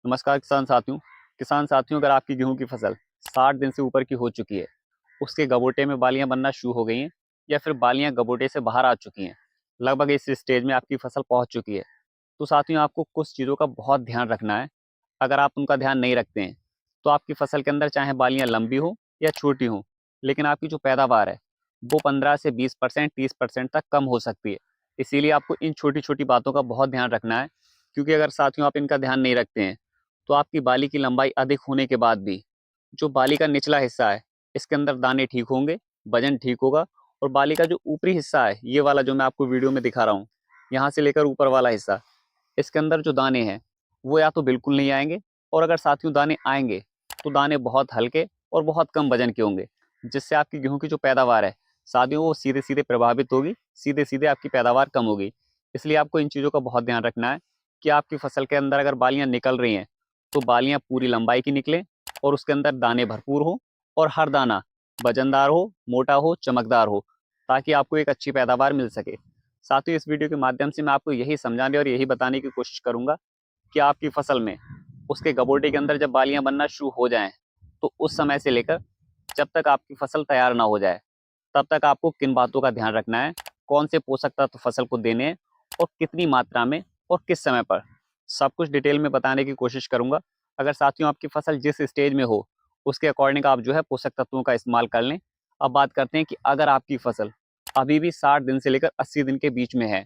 नमस्कार किसान साथियों, अगर आपकी गेहूं की फसल 60 दिन से ऊपर की हो चुकी है, उसके गबोटे में बालियां बनना शुरू हो गई हैं या फिर बालियां गबोटे से बाहर आ चुकी हैं, लगभग इस स्टेज में आपकी फसल पहुंच चुकी है, तो साथियों आपको कुछ चीज़ों का बहुत ध्यान रखना है। अगर आप उनका ध्यान नहीं रखते हैं तो आपकी फसल के अंदर चाहे बालियां लंबी हो या छोटी हो, लेकिन आपकी जो पैदावार है वो 15 से 20% 30% तक कम हो सकती है। इसीलिए आपको इन छोटी छोटी बातों का बहुत ध्यान रखना है, क्योंकि अगर साथियों आप इनका ध्यान नहीं रखते हैं तो आपकी बाली की लंबाई अधिक होने के बाद भी जो बाली का निचला हिस्सा है, इसके अंदर दाने ठीक होंगे, वजन ठीक होगा, और बाली का जो ऊपरी हिस्सा है, ये वाला जो मैं आपको वीडियो में दिखा रहा हूँ, यहाँ से लेकर ऊपर वाला हिस्सा, इसके अंदर जो दाने हैं वो या तो बिल्कुल नहीं आएंगे, और अगर साथियों दाने आएंगे तो दाने बहुत हल्के और बहुत कम वजन के होंगे, जिससे आपकी गेहूं की जो पैदावार है साथियों वो सीधे सीधे प्रभावित होगी, सीधे सीधे आपकी पैदावार कम होगी। इसलिए आपको इन चीज़ों का बहुत ध्यान रखना है कि आपकी फसल के अंदर अगर बालियां निकल रही हैं तो बालियां पूरी लंबाई की निकलें और उसके अंदर दाने भरपूर हो, और हर दाना वजनदार हो, मोटा हो, चमकदार हो, ताकि आपको एक अच्छी पैदावार मिल सके। साथियों इस वीडियो के माध्यम से मैं आपको यही समझाने और यही बताने की कोशिश करूंगा कि आपकी फसल में उसके गबोटे के अंदर जब बालियां बनना शुरू हो जाएं तो उस समय से लेकर जब तक आपकी फसल तैयार ना हो जाए तब तक आपको किन बातों का ध्यान रखना है, कौन से पोषक तत्व फसल को देने हैं और कितनी मात्रा में और किस समय पर, सब कुछ डिटेल में बताने की कोशिश करूंगा। अगर साथियों आपकी फसल जिस स्टेज में हो उसके अकॉर्डिंग आप जो है पोषक तत्वों का इस्तेमाल कर लें। अब बात करते हैं कि अगर आपकी फसल अभी भी 60 दिन से लेकर 80 दिन के बीच में है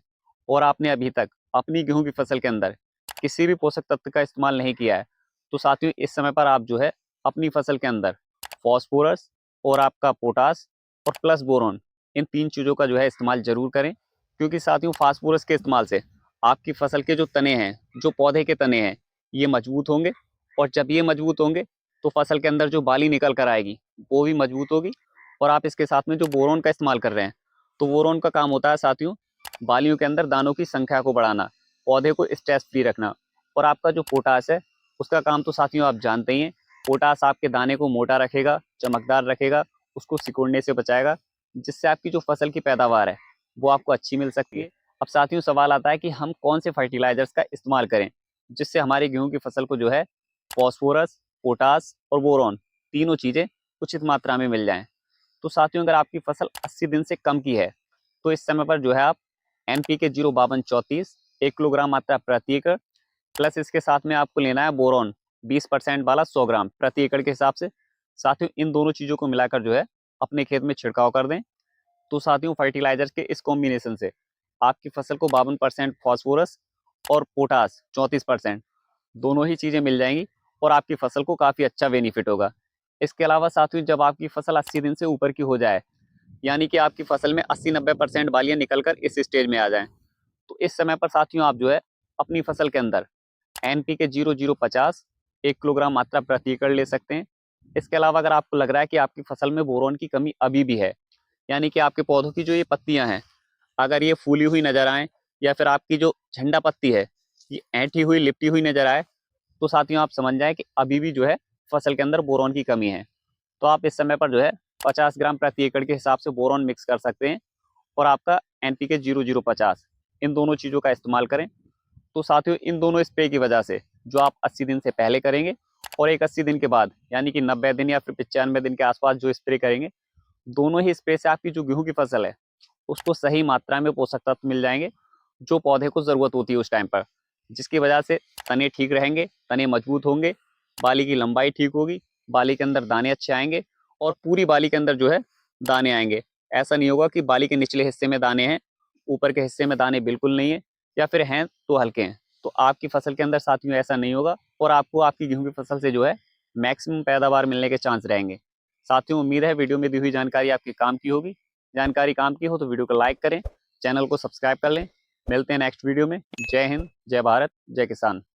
और आपने अभी तक अपनी गेहूं की फसल के अंदर किसी भी पोषक तत्व का इस्तेमाल नहीं किया है, तो साथियों इस समय पर आप जो है अपनी फसल के अंदर फॉस्फोरस और आपका पोटास और प्लस बोरॉन, इन 3 चीज़ों का जो है इस्तेमाल जरूर करें। क्योंकि साथियों फास्फोरस के इस्तेमाल से आपकी फसल के जो तने हैं, जो पौधे के तने हैं, ये मजबूत होंगे, और जब ये मजबूत होंगे तो फसल के अंदर जो बाली निकल कर आएगी वो भी मजबूत होगी। और आप इसके साथ में जो बोरोन का इस्तेमाल कर रहे हैं, तो बोरोन का काम होता है साथियों बालियों के अंदर दानों की संख्या को बढ़ाना, पौधे को स्ट्रेस फ्री रखना। और आपका जो पोटास है उसका काम तो साथियों आप जानते ही हैं, पोटास आपके दाने को मोटा रखेगा, चमकदार रखेगा, उसको सिकुड़ने से बचाएगा, जिससे आपकी जो फसल की पैदावार है वो आपको अच्छी मिल सकती है। अब साथियों सवाल आता है कि हम कौन से फर्टिलाइजर्स का इस्तेमाल करें जिससे हमारी गेहूं की फसल को जो है फॉस्फोरस, पोटास और बोरॉन, तीनों चीज़ें उचित मात्रा में मिल जाएं। तो साथियों अगर आपकी फसल 80 दिन से कम की है तो इस समय पर जो है आप NPK 05234 1 किलोग्राम मात्रा प्रति एकड़, प्लस इसके साथ में आपको लेना है बोरॉन 20% वाला 100 ग्राम प्रति एकड़ के हिसाब से। साथियों इन दोनों चीज़ों को मिलाकर जो है अपने खेत में छिड़काव कर दें। तो साथियों फर्टिलाइजर के इस कॉम्बिनेशन से आपकी फसल को 52% फॉस्फोरस और पोटास 34% दोनों ही चीज़ें मिल जाएंगी, और आपकी फसल को काफ़ी अच्छा बेनिफिट होगा। इसके अलावा साथियों जब आपकी फसल 80 दिन से ऊपर की हो जाए, यानी कि आपकी फसल में 80-90% बालियां निकलकर इस स्टेज में आ जाएं, तो इस समय पर साथियों आप जो है अपनी फसल के अंदर NPK 0050 1 किलोग्राम मात्रा प्रति एकड़ ले सकते हैं। इसके अलावा अगर आपको लग रहा है कि आपकी फसल में बोरोन की कमी अभी भी है, यानी कि आपके पौधों की जो ये पत्तियां हैं अगर ये फूली हुई नजर आए, या फिर आपकी जो झंडा पत्ती है ये ऐंठी हुई लिपटी हुई नजर आए, तो साथियों आप समझ जाएं कि अभी भी जो है फसल के अंदर बोरोन की कमी है। तो आप इस समय पर जो है 50 ग्राम प्रति एकड़ के हिसाब से बोरोन मिक्स कर सकते हैं, और आपका NPK 0050, इन दोनों चीज़ों का इस्तेमाल करें। तो साथियों इन दोनों स्प्रे की वजह से जो आप 80 दिन से पहले करेंगे और एक 80 दिन के बाद यानी कि 90 दिन या फिर 95 दिन के आसपास जो स्प्रे करेंगे, दोनों ही स्प्रे से आपकी जो गेहूं की फसल है उसको सही मात्रा में पोषक तत्व मिल जाएंगे जो पौधे को ज़रूरत होती है उस टाइम पर, जिसकी वजह से तने ठीक रहेंगे, तने मजबूत होंगे, बाली की लंबाई ठीक होगी, बाली के अंदर दाने अच्छे आएंगे, और पूरी बाली के अंदर जो है दाने आएंगे। ऐसा नहीं होगा कि बाली के निचले हिस्से में दाने हैं, ऊपर के हिस्से में दाने बिल्कुल नहीं है, या फिर हैं तो हल्के हैं। तो आपकी फसल के अंदर साथियों ऐसा नहीं होगा, और आपको आपकी गेहूं की फसल से जो है मैक्सिमम पैदावार मिलने के चांस रहेंगे। साथियों उम्मीद है वीडियो में दी हुई जानकारी आपके काम की होगी। जानकारी काम की हो तो वीडियो को लाइक करें, चैनल को सब्सक्राइब कर लें। मिलते हैं नेक्स्ट वीडियो में। जय हिंद, जय भारत, जय किसान।